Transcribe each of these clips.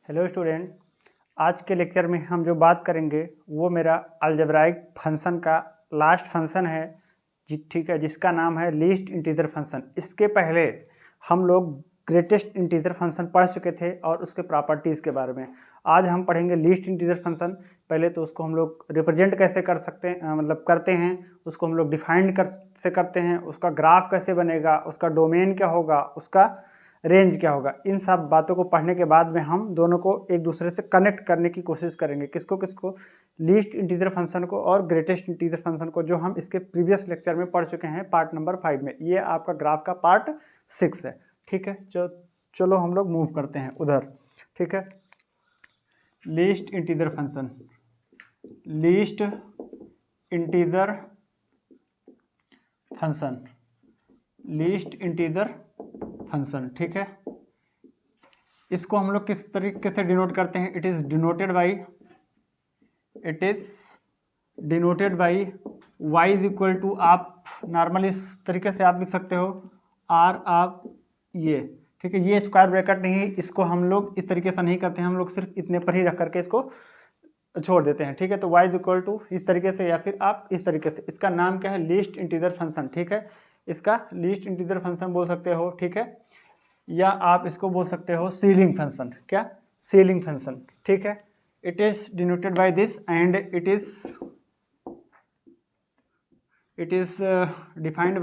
Hello student, आज के lecture में हम जो बात करेंगे वो मेरा अलजेब्राइक फंक्शन का लास्ट फंक्शन है ठीक है, जिसका नाम है लीस्ट इंटीजर फंक्शन। इसके पहले हम लोग ग्रेटेस्ट इंटीजर फंक्शन पढ़ चुके थे और उसके प्रॉपर्टीज़ के बारे में। आज हम पढ़ेंगे लीस्ट इंटीजर फंक्शन। पहले तो उसको हम लोग रिप्रेजेंट कैसे कर सकते हैं, मतलब करते हैं, उसको हम लोग डिफाइंड करते हैं, उसका ग्राफ कैसे बनेगा, उसका डोमेन क्या होगा, उसका रेंज क्या होगा। इन सब बातों को पढ़ने के बाद में हम दोनों को एक दूसरे से कनेक्ट करने की कोशिश करेंगे। किसको किसको? लीस्ट इंटीजर फंक्शन को और ग्रेटेस्ट इंटीजर फंक्शन को, जो हम इसके प्रीवियस लेक्चर में पढ़ चुके हैं पार्ट नंबर 5 में। ये आपका ग्राफ का पार्ट 6 है। ठीक है, चलो हम लोग मूव करते हैं उधर। ठीक है, least integer function, least integer function, least integer function. ठीक है, इसको हम लोग किस तरीके से डिनोट करते हैं? It is denoted by y is equal to, आप नॉर्मल इस तरीके से आप लिख सकते हो r आप ये। ठीक है, ये स्क्वायर ब्रैकेट नहीं है, इसको हम लोग इस तरीके से नहीं करते हैं, हम लोग सिर्फ इतने पर ही रख करके इसको छोड़ देते हैं। ठीक है, तो y इज इक्वल टू इस तरीके से, या फिर आप इस तरीके से। इसका नाम क्या है? Least integer function. ठीक है, इसका लीस्ट इंटीजर फंक्शन बोल सकते हो। ठीक है, या आप इसको बोल सकते हो सीलिंग फंक्शन। क्या? Ceiling function. ठीक है, it is denoted by this and it is defined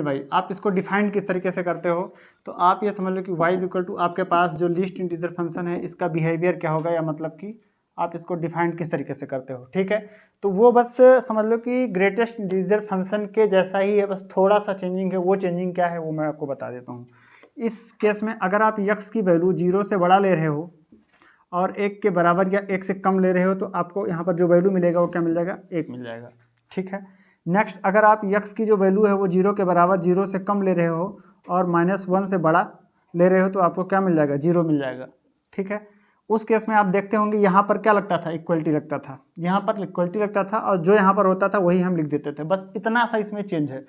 by आप इसको डिफाइंड किस तरीके से करते हो? तो आप ये समझ लो कि y इज इक्वल टू आपके पास जो लीस्ट इंटीजर फंक्शन है, इसका बिहेवियर क्या होगा, या मतलब कि आप इसको डिफाइंड किस तरीके से करते हो। ठीक है, तो वो बस समझ लो कि ग्रेटेस्ट इंटीजर फंक्शन के जैसा ही है, बस थोड़ा सा चेंजिंग है। वो चेंजिंग क्या है वो मैं आपको बता देता हूँ। इस केस में अगर आप x की वैल्यू 0 से बड़ा ले रहे हो और 1 के बराबर या 1 से कम ले रहे हो, तो आपको यहाँ पर जो वैल्यू मिलेगा वो क्या मिल जाएगा? 1 मिल जाएगा। ठीक है, नेक्स्ट अगर आप x की जो वैल्यू है वो 0 के बराबर, 0 से कम ले रहे हो और -1 से बड़ा ले रहे हो, तो आपको क्या मिल जाएगा? 0 मिल जाएगा। ठीक है, उस केस में आप देखते होंगे यहाँ पर क्या लगता था? इक्वलिटी लगता था। यहाँ पर इक्वलिटी लगता था और जो यहाँ पर होता था वही हम लिख देते थे। बस इतना सा इसमें चेंज है।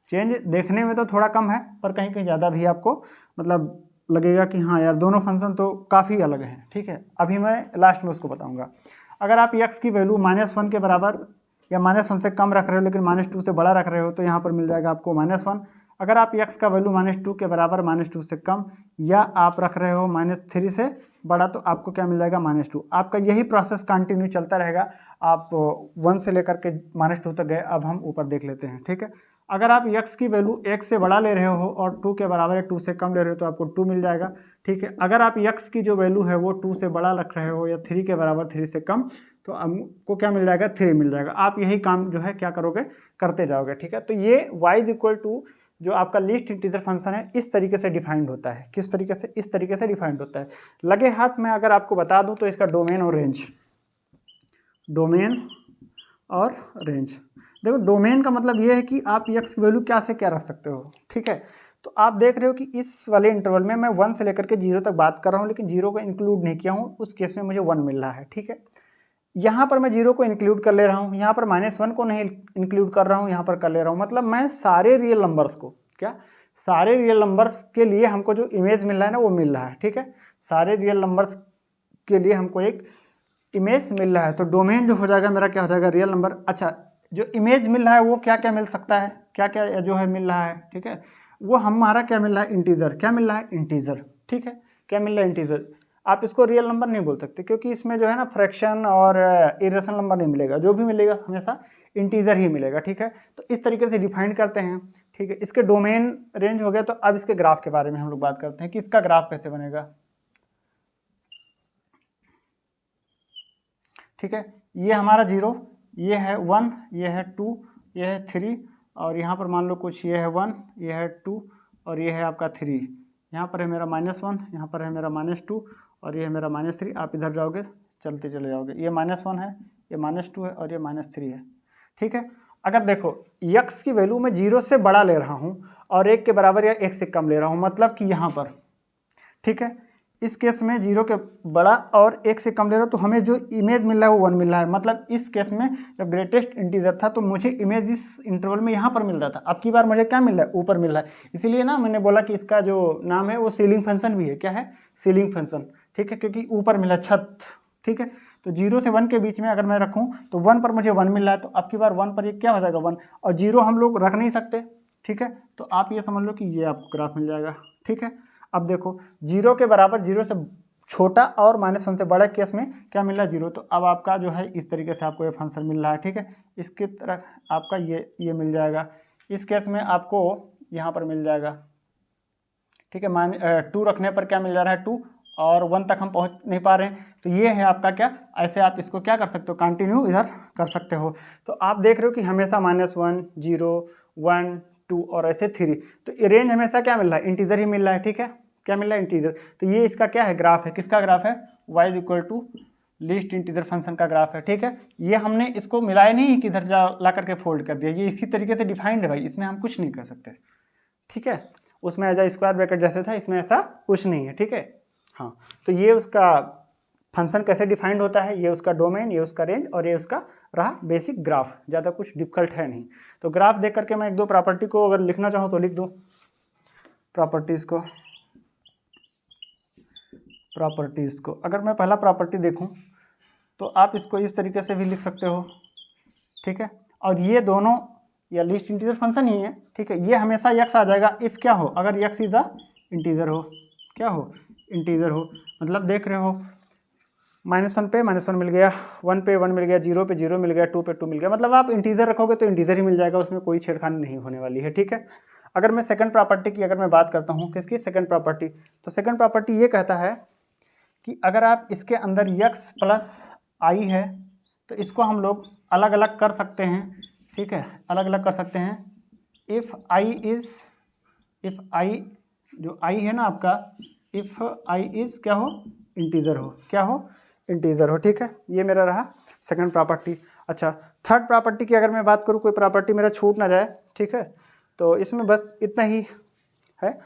चेंज देखने में तो थोड़ा कम है, पर कहीं कहीं ज़्यादा भी आपको मतलब लगेगा कि हाँ यार, दोनों फंक्शन तो काफ़ी अलग हैं। ठीक है, अभी मैं लास्ट में उसको बताऊँगा। अगर आप x की वैल्यू -1 के बराबर या -1 से कम रख रहे हो लेकिन -2 से बड़ा रख रहे हो, तो यहाँ पर मिल जाएगा आपको -1। अगर आप x का वैल्यू -2 के बराबर, -2 से कम, या आप रख रहे हो -3 से बड़ा, तो आपको क्या मिल जाएगा? -2। आपका यही प्रोसेस कंटिन्यू चलता रहेगा। आप 1 से लेकर के -2 तक गए। अब हम ऊपर देख लेते हैं। ठीक है, अगर आप x की वैल्यू 1 से बड़ा ले रहे हो और 2 के बराबर है, 2 से कम ले रहे हो, तो आपको 2 मिल जाएगा। ठीक है, अगर आप x की जो वैल्यू है वो 2 से बड़ा रख रहे हो या 3 के बराबर, 3 से कम, तो हमको क्या मिल जाएगा? 3 मिल जाएगा। आप यही काम जो है क्या करोगे? करते जाओगे। ठीक है, तो ये y इज इक्वल टू जो आपका लीस्ट इंटीजर फंक्शन है, इस तरीके से डिफाइंड होता है। किस तरीके से? इस तरीके से डिफाइंड होता है। लगे हाथ में अगर आपको बता दूं तो इसका डोमेन और रेंज, देखो डोमेन का मतलब ये है कि आप x की वैल्यू क्या से क्या रख सकते हो। ठीक है, तो आप देख रहे हो कि इस वाले इंटरवल में मैं 1 से लेकर के 0 तक बात कर रहा हूँ, लेकिन 0 को इंक्लूड नहीं किया हूँ। उस केस में मुझे 1 मिल रहा है। ठीक है, यहाँ पर मैं 0 को इंक्लूड कर ले रहा हूँ, यहाँ पर -1 को नहीं इंक्लूड कर रहा हूँ, यहाँ पर कर ले रहा हूँ। मतलब मैं सारे रियल नंबर्स को, क्या सारे रियल नंबर्स के लिए हमको जो इमेज मिल रहा है ना, वो मिल रहा है। ठीक है, सारे रियल नंबर्स के लिए हमको एक इमेज मिल रहा है। तो डोमेन जो हो जाएगा मेरा, क्या हो जाएगा? Real number. अच्छा, जो इमेज मिल रहा है वो क्या क्या मिल सकता है, क्या क्या जो है मिल रहा है। ठीक है, वो हमारा क्या मिल रहा है? इंटीजर। क्या मिल रहा है? इंटीजर। ठीक है, क्या मिल रहा है? इंटीजर। आप इसको रियल नंबर नहीं बोल सकते, क्योंकि इसमें जो है ना फ्रैक्शन और इरेशनल नंबर नहीं मिलेगा। जो भी मिलेगा हमेशा इंटीजर ही मिलेगा। ठीक है, तो इस तरीके से डिफाइन करते हैं। ठीक है, इसके डोमेन रेंज हो गया। तो अब इसके ग्राफ के बारे में हम लोग बात करते हैं कि इसका ग्राफ कैसे बनेगा। ठीक है, ये हमारा 0, ये है 1, ये है 2, ये है 3, और यहाँ पर मान लो कुछ, ये है 1, ये है 2, और ये है आपका 3। यहाँ पर है मेरा -1, यहाँ पर है मेरा -2, और ये है मेरा -3। आप इधर जाओगे, चलते चले जाओगे। ये -1 है, ये -2 है, और ये -3 है। ठीक है, अगर देखो x की वैल्यू मैं 0 से बड़ा ले रहा हूँ और 1 के बराबर या 1 से कम ले रहा हूँ, मतलब कि यहाँ पर, ठीक है, इस केस में 0 के बड़ा और 1 से कम ले रहा हूँ तो हमें जो इमेज मिल रहा है वो 1 मिल रहा है। मतलब इस केस में जब ग्रेटेस्ट इंटीजर था तो मुझे इमेज इस इंटरवल में यहाँ पर मिल रहा था, अब की बार मुझे क्या मिल रहा है, ऊपर मिल रहा है। इसीलिए ना मैंने बोला कि इसका जो नाम है वो सीलिंग फंक्शन भी है। क्या है, सीलिंग फंक्शन, ठीक है, क्योंकि ऊपर मिला छत, ठीक है। तो 0 से 1 के बीच में अगर मैं रखूँ तो 1 पर मुझे 1 मिल रहा है, तो अब की बार 1 पर ये क्या हो जाएगा 1, और 0 हम लोग रख नहीं सकते, ठीक है। तो आप ये समझ लो कि ये आपको ग्राफ मिल जाएगा, ठीक है। अब देखो 0 के बराबर, 0 से छोटा और -1 से बड़ा केस में क्या मिल रहा है 0, तो अब आपका जो है इस तरीके से आपको ये फंक्शन मिल रहा है, ठीक है। इसकी तरह आपका ये मिल जाएगा। इस केस में आपको यहाँ पर मिल जाएगा, ठीक है। 2 रखने पर क्या मिल जा रहा है 2, और 1 तक हम पहुँच नहीं पा रहे हैं, तो ये है आपका क्या, ऐसे आप इसको क्या कर सकते हो, कंटिन्यू इधर कर सकते हो। तो आप देख रहे हो कि हमेशा -1, 0, 1, 2 और ऐसे 3, तो रेंज हमेशा क्या मिल रहा है, इंटीजर ही मिल रहा है, ठीक है। क्या मिल रहा है, इंटीजर। तो ये इसका क्या है, ग्राफ है, किसका ग्राफ है, y = लीस्ट इंटीजर फंक्शन का ग्राफ है, ठीक है। ये हमने इसको मिलाया नहीं कि इधर ला करके फोल्ड कर दिया, ये इसी तरीके से डिफाइंड है भाई, इसमें हम कुछ नहीं कर सकते, ठीक है। उसमें एज स्क्वायर ब्रैकेट जैसे था, इसमें ऐसा कुछ नहीं है, ठीक है। हाँ, तो ये उसका फंक्शन कैसे डिफाइंड होता है, ये उसका डोमेन, ये उसका रेंज, और ये उसका रहा बेसिक ग्राफ, ज़्यादा कुछ डिफिकल्ट है नहीं। तो ग्राफ देख करके मैं 1-2 प्रॉपर्टी को अगर लिखना चाहूँ तो लिख दूँ, प्रॉपर्टीज़ को अगर मैं पहला प्रॉपर्टी देखूं तो आप इसको इस तरीके से भी लिख सकते हो, ठीक है। और ये दोनों या लीस्ट इंटीजर फंक्शन ही है, ठीक है। ये हमेशा x आ जाएगा इफ़ क्या हो, अगर x इज़ अ इंटीजर हो, क्या हो, इंटीजर हो। मतलब देख रहे हो -1 पे -1 मिल गया, 1 पे 1 मिल गया, 0 पे 0 मिल गया, 2 पे 2 मिल गया। मतलब आप इंटीजर रखोगे तो इंटीजर ही मिल जाएगा, उसमें कोई छेड़खानी नहीं होने वाली है, ठीक है। अगर मैं सेकंड प्रॉपर्टी की अगर मैं बात करता हूँ, किसकी, सेकंड प्रॉपर्टी, तो सेकंड प्रॉपर्टी ये कहता है कि अगर आप इसके अंदर x + i है तो इसको हम लोग अलग अलग कर सकते हैं, ठीक है, अलग अलग कर सकते हैं। इफ़ i जो i है ना आपका, इफ़ i इज़ क्या हो, इंटीजर हो, क्या हो, इंटीजर हो, ठीक है। ये मेरा रहा सेकंड प्रॉपर्टी। अच्छा, थर्ड प्रॉपर्टी की अगर मैं बात करूँ, कोई प्रॉपर्टी मेरा छूट ना जाए, ठीक है, तो इसमें बस इतना ही है।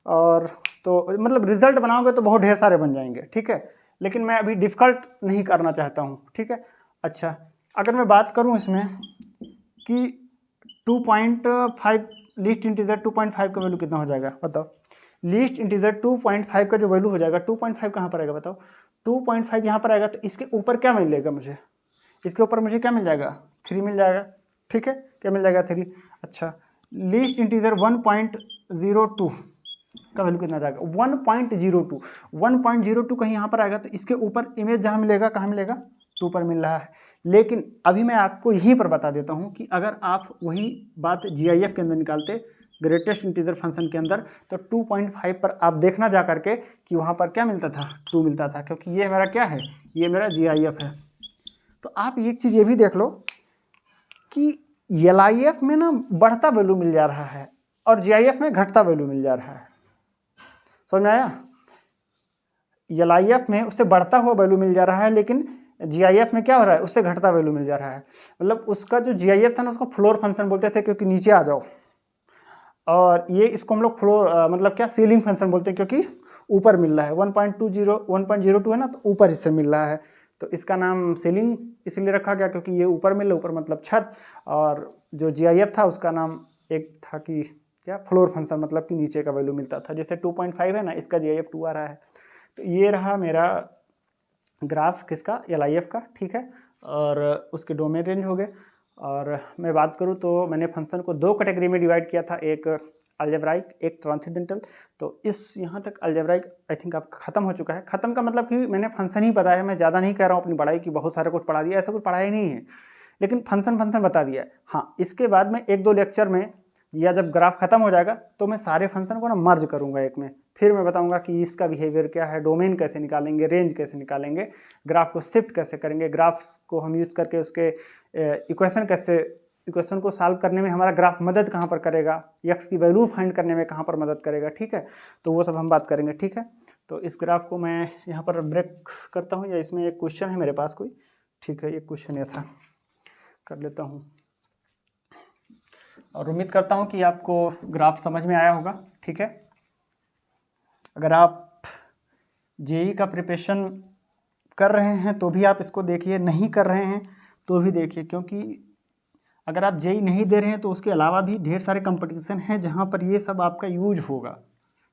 और तो मतलब रिजल्ट बनाओगे तो बहुत ढेर सारे बन जाएंगे, ठीक है, लेकिन मैं अभी डिफ़िकल्ट नहीं करना चाहता हूँ, ठीक है। अच्छा, अगर मैं बात करूँ इसमें कि 2.5 लीस्ट इंटीजर 2.5 का वैल्यू कितना हो जाएगा, बताओ। लीस्ट इंटीजर 2.5 का जो वैल्यू हो जाएगा, 2.5 कहाँ पर आएगा बताओ, 2.5 यहाँ पर आएगा, तो इसके ऊपर क्या मिलेगा मुझे, इसके ऊपर मुझे क्या मिल जाएगा, 3 मिल जाएगा, ठीक है। क्या मिल जाएगा, 3। अच्छा, लीस्ट इंटीजर 1.02 का वैल्यू कितना जाएगा, 1.02, 1.02 कहीं यहाँ पर आएगा, तो इसके ऊपर इमेज जहाँ मिलेगा, कहाँ मिलेगा, 2 पर मिल रहा है। लेकिन अभी मैं आपको यहीं पर बता देता हूँ कि अगर आप वही बात GIF के अंदर निकालते, ग्रेटेस्ट इंटीजर फंक्शन के अंदर, तो 2.5 पर आप देखना जा करके कि वहाँ पर क्या मिलता था, 2 मिलता था, क्योंकि ये मेरा क्या है, ये मेरा GIF है। तो आप एक चीज़ ये भी देख लो कि LIF में ना बढ़ता वैल्यू मिल जा रहा है और GIF में घटता वैल्यू मिल जा रहा है, समझ में आया। LIF में उससे बढ़ता हुआ वैल्यू मिल जा रहा है, लेकिन GIF में क्या हो रहा है, उससे घटता वैल्यू मिल जा रहा है। मतलब उसका जो GIF था ना, उसको फ्लोर फंक्शन बोलते थे, क्योंकि नीचे आ जाओ, और ये इसको हम लोग फ्लोर मतलब क्या, सीलिंग फंक्शन बोलते हैं, क्योंकि ऊपर मिल रहा है। 1.02 है ना, तो ऊपर इससे मिल रहा है, तो इसका नाम सीलिंग इसलिए रखा गया क्योंकि ये ऊपर मिल रहा, ऊपर मतलब छत, और जो GIF था उसका नाम एक था कि क्या, फ्लोर फंक्शन, मतलब कि नीचे का वैल्यू मिलता था। जैसे 2.5 है ना, इसका GIF 2 आ रहा है। तो ये रहा मेरा ग्राफ किसका, LIF का, ठीक है। और उसके डोमेन रेंज हो गए। और मैं बात करूँ तो मैंने फंक्शन को 2 कैटेगरी में डिवाइड किया था, एक अलजेब्राइक, एक ट्रांसेंडेंटल। तो इस यहाँ तक अलजेब्राइक आई थिंक आपका ख़त्म हो चुका है। ख़त्म का मतलब कि मैंने फंक्शन ही बताया है, मैं ज़्यादा नहीं कह रहा हूँ अपनी पढ़ाई की बहुत सारा कुछ पढ़ा दिया, ऐसा कुछ पढ़ाई नहीं है, लेकिन फंक्शन बता दिया है। हाँ, इसके बाद में 1-2 लेक्चर में या जब ग्राफ खत्म हो जाएगा तो मैं सारे फंक्शन को ना मर्ज करूँगा एक में, फिर मैं बताऊंगा कि इसका बिहेवियर क्या है, डोमेन कैसे निकालेंगे, रेंज कैसे निकालेंगे, ग्राफ को शिफ्ट कैसे करेंगे, ग्राफ को हम यूज़ करके उसके इक्वेशन को सॉल्व करने में हमारा ग्राफ मदद कहाँ पर करेगा, x की वैल्यू फाइंड करने में कहाँ पर मदद करेगा, ठीक है। तो वो सब हम बात करेंगे, ठीक है। तो इस ग्राफ को मैं यहाँ पर ब्रेक करता हूँ, या इसमें एक क्वेश्चन है मेरे पास कोई, ठीक है, ये क्वेश्चन ये था, कर लेता हूँ। और उम्मीद करता हूँ कि आपको ग्राफ समझ में आया होगा, ठीक है। अगर आप जेई का प्रिपरेशन कर रहे हैं तो भी आप इसको देखिए, नहीं कर रहे हैं तो भी देखिए, क्योंकि अगर आप जेई नहीं दे रहे हैं तो उसके अलावा भी ढेर सारे कंपटीशन हैं जहाँ पर ये सब आपका यूज होगा।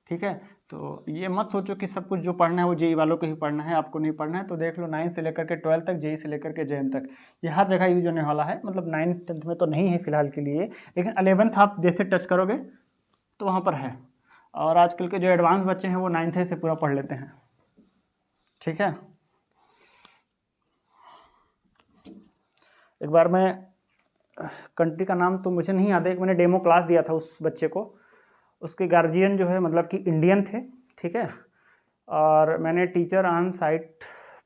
ठीक है, तो ये मत सोचो कि सब कुछ जो पढ़ना है वो जेई वालों को ही पढ़ना है, आपको नहीं पढ़ना है। तो देख लो 9 से लेकर के 12 तक, जेई से लेकर के जेएन तक, ये हर जगह यूज होने वाला है। मतलब 9th 10th में तो नहीं है फिलहाल के लिए, लेकिन 11th आप जैसे टच करोगे तो वहाँ पर है। और आजकल के जो एडवांस बच्चे हैं वो 9th से पूरा पढ़ लेते हैं। ठीक है, एक बार मैं, कंट्री का नाम तो मुझे नहीं याद है, मैंने डेमो क्लास दिया था उस बच्चे को, उसके गार्जियन जो है मतलब कि इंडियन थे। ठीक है, और मैंने टीचर ऑन साइट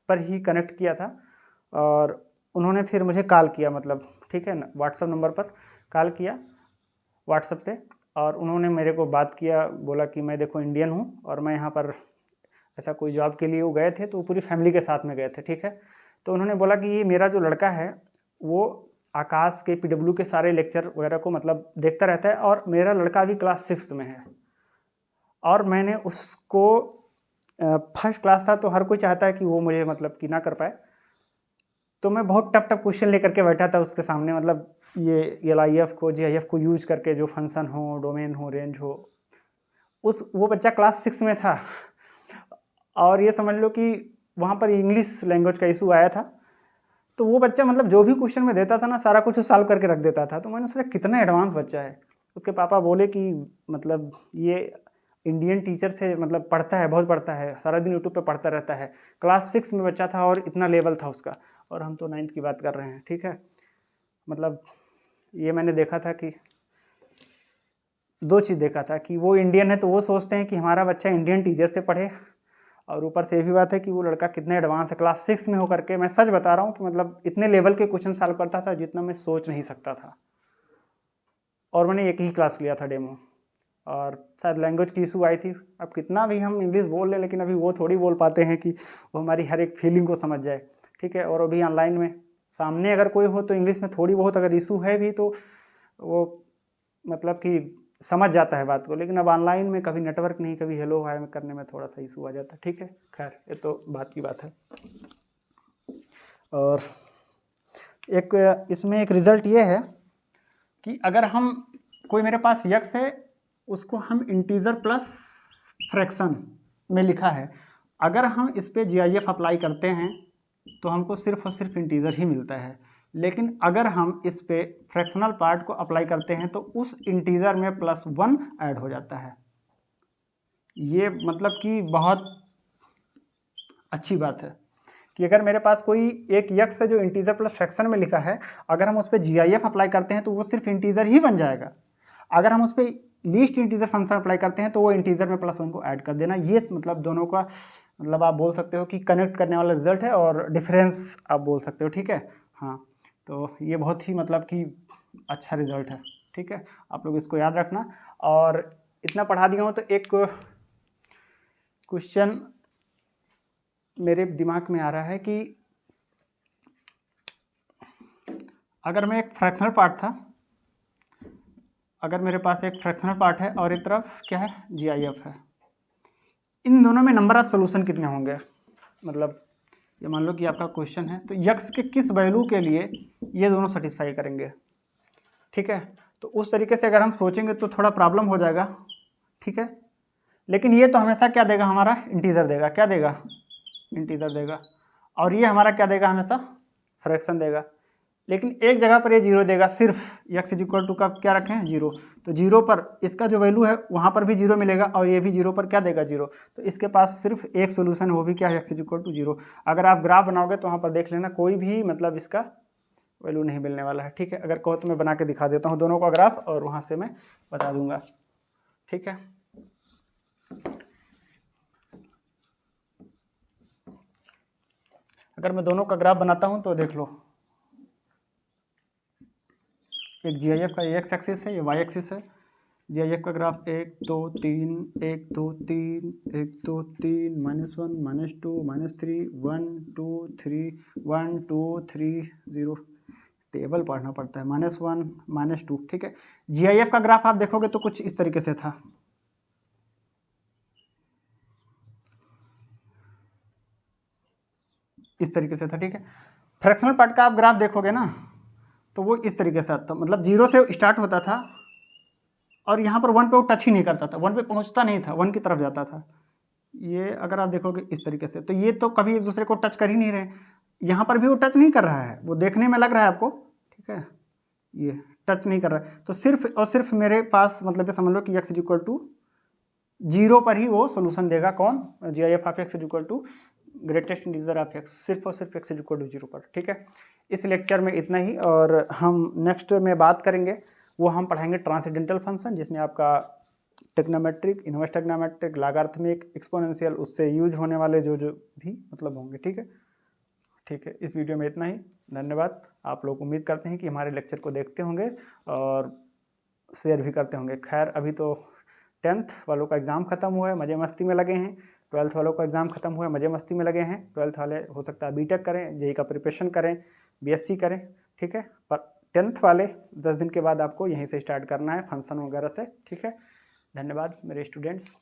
पर ही कनेक्ट किया था और उन्होंने फिर मुझे कॉल किया, मतलब ठीक है ना, व्हाट्सअप नंबर पर कॉल किया व्हाट्सअप से, और उन्होंने मेरे को बात किया, बोला कि मैं देखो इंडियन हूँ और मैं यहाँ पर ऐसा कोई जॉब के लिए वो गए थे, तो पूरी फैमिली के साथ में गए थे। ठीक है, तो उन्होंने बोला कि ये मेरा जो लड़का है वो आकाश के पीडब्ल्यू के सारे लेक्चर वगैरह को मतलब देखता रहता है, और मेरा लड़का अभी क्लास 6 में है और मैंने उसको फर्स्ट क्लास था तो हर कोई चाहता है कि वो मुझे मतलब कि ना कर पाए, तो मैं बहुत टफ टफ क्वेश्चन लेकर के बैठा था उसके सामने, मतलब ये LIF को GIF को यूज करके जो फंक्शन हो, डोमेन हो, रेंज हो, वो बच्चा क्लास 6 में था। और ये समझ लो कि वहाँ पर इंग्लिश लैंग्वेज का इशू आया था, तो वो बच्चा मतलब जो भी क्वेश्चन में देता था ना, सारा कुछ सॉल्व करके रख देता था। तो मैंने सोचा कितना एडवांस बच्चा है। उसके पापा बोले कि मतलब ये इंडियन टीचर से मतलब पढ़ता है, बहुत पढ़ता है, सारा दिन यूट्यूब पे पढ़ता रहता है। क्लास 6 में बच्चा था और इतना लेवल था उसका, और हम तो 9th की बात कर रहे हैं। ठीक है, मतलब ये मैंने देखा था कि 2 चीज़ देखा था कि वो इंडियन है तो वो सोचते हैं कि हमारा बच्चा इंडियन टीचर से पढ़े, और ऊपर से ये भी बात है कि वो लड़का कितने एडवांस है, क्लास 6 में होकर के। मैं सच बता रहा हूँ कि मतलब इतने लेवल के क्वेश्चन सॉल्व करता था जितना मैं सोच नहीं सकता था। और मैंने एक ही क्लास लिया था डेमो, और शायद लैंग्वेज की इशू आई थी। अब कितना भी हम इंग्लिश बोल लें, लेकिन अभी वो थोड़ी बोल पाते हैं कि वो हमारी हर एक फीलिंग को समझ जाए। ठीक है, और अभी ऑनलाइन में सामने अगर कोई हो तो इंग्लिश में थोड़ी बहुत अगर इशू है भी तो वो मतलब कि समझ जाता है बात को, लेकिन अब ऑनलाइन में कभी नेटवर्क नहीं, कभी हेलो हाय में करने में थोड़ा सा इशू आ जाता है। ठीक है, खैर ये तो बात की बात है। और एक इसमें एक रिज़ल्ट ये है कि अगर हम, कोई मेरे पास यक्स है, उसको हम इंटीजर प्लस फ्रैक्शन में लिखा है, अगर हम इस पर GIF अप्लाई करते हैं तो हमको सिर्फ और सिर्फ इंटीजर ही मिलता है। लेकिन अगर हम इस पे फ्रैक्शनल पार्ट को अप्लाई करते हैं तो उस इंटीजर में +1 ऐड हो जाता है। ये मतलब कि बहुत अच्छी बात है कि अगर मेरे पास कोई एक यक्स है जो इंटीजर प्लस फ्रैक्शन में लिखा है, अगर हम उस पर GIF अप्लाई करते हैं तो वो सिर्फ इंटीजर ही बन जाएगा। अगर हम उस पर लीस्ट इंटीजर फंक्शन अप्लाई करते हैं तो वो इंटीजर में +1 को ऐड कर देना। ये मतलब दोनों का मतलब आप बोल सकते हो कि कनेक्ट करने वाला रिजल्ट है, और डिफरेंस आप बोल सकते हो। ठीक है, हाँ, तो ये बहुत ही मतलब कि अच्छा रिजल्ट है। ठीक है, आप लोग इसको याद रखना। और इतना पढ़ा दिया हूँ तो एक क्वेश्चन मेरे दिमाग में आ रहा है कि अगर मैं एक फ्रैक्शनल पार्ट था, अगर मेरे पास एक फ्रैक्शनल पार्ट है और एक तरफ क्या है, GIF है, इन दोनों में नंबर ऑफ सोल्यूशन कितने होंगे? मतलब ये मान लो कि आपका क्वेश्चन है, तो यक्स के किस वैल्यू के लिए ये दोनों सेटिस्फाई करेंगे। ठीक है, तो उस तरीके से अगर हम सोचेंगे तो थोड़ा प्रॉब्लम हो जाएगा। ठीक है, लेकिन ये तो हमेशा क्या देगा, हमारा इंटीजर देगा। क्या देगा? इंटीजर देगा। और ये हमारा क्या देगा, हमेशा फ्रैक्शन देगा। लेकिन एक जगह पर ये 0 देगा, सिर्फ x इक्वल टू का क्या रखें, 0। तो 0 पर इसका जो वैल्यू है वहाँ पर भी 0 मिलेगा, और ये भी 0 पर क्या देगा, 0। तो इसके पास सिर्फ एक सोल्यूशन है, वो भी क्या है, x इक्वल टू 0। अगर आप ग्राफ बनाओगे तो वहाँ पर देख लेना, कोई भी मतलब इसका वैल्यू नहीं मिलने वाला है। ठीक है, अगर कहो तो मैं बना के दिखा देता हूँ दोनों का ग्राफ, और वहाँ से मैं बता दूंगा। ठीक है, अगर मैं दोनों का ग्राफ बनाता हूँ तो देख लो, एक GIF का x एक्सिस है, ये y एक्सिस है। GIF का ग्राफ 1 2 3 1 2 3 1 2 3 -1 -2 -3 1 2 3 1 2 3 0। टेबल पढ़ना पड़ता है, -1 -2। ठीक है, GIF का ग्राफ आप देखोगे तो कुछ इस तरीके से था। इस तरीके से था, ठीक है। फ्रैक्शनल पार्ट का आप ग्राफ देखोगे ना तो वो इस तरीके से आता, मतलब 0 से स्टार्ट होता था और यहाँ पर 1 पे वो टच ही नहीं करता था, 1 पे पहुँचता नहीं था, 1 की तरफ जाता था। ये अगर आप देखोगे इस तरीके से, तो ये तो कभी एक दूसरे को टच कर ही नहीं रहे, यहाँ पर भी वो टच नहीं कर रहा है, वो देखने में लग रहा है आपको, ठीक है, ये टच नहीं कर रहा है। तो सिर्फ और सिर्फ मेरे पास मतलब ये समझ लो कि x इक्वल टू 0 पर ही वो सोल्यूशन देगा, कौन, GIF of x equal to greatest integer of x, सिर्फ और सिर्फ x इक्वल टू 0 पर, ठीक है। इस लेक्चर में इतना ही, और हम नेक्स्ट में बात करेंगे, वो हम पढ़ाएंगे ट्रांसेंडेंटल फंक्शन, जिसमें आपका trigonometric, inverse trigonometric, logarithmic, exponential, उससे यूज होने वाले जो जो भी मतलब होंगे, ठीक है। ठीक है, इस वीडियो में इतना ही, धन्यवाद। आप लोग उम्मीद करते हैं कि हमारे लेक्चर को देखते होंगे और शेयर भी करते होंगे। खैर अभी तो 10th वालों का एग्ज़ाम ख़त्म हुआ है, मज़े मस्ती में लगे हैं। 12th वालों का एग्ज़ाम ख़त्म हुआ है, मज़े मस्ती में लगे हैं। 12th वाले हो सकता है बीटेक करें, जेई का प्रिपरेशन करें, बीएससी करें, ठीक है। पर 10th वाले 10 दिन के बाद आपको यहीं से स्टार्ट करना है फंक्शन वगैरह से, ठीक है। धन्यवाद मेरे स्टूडेंट्स।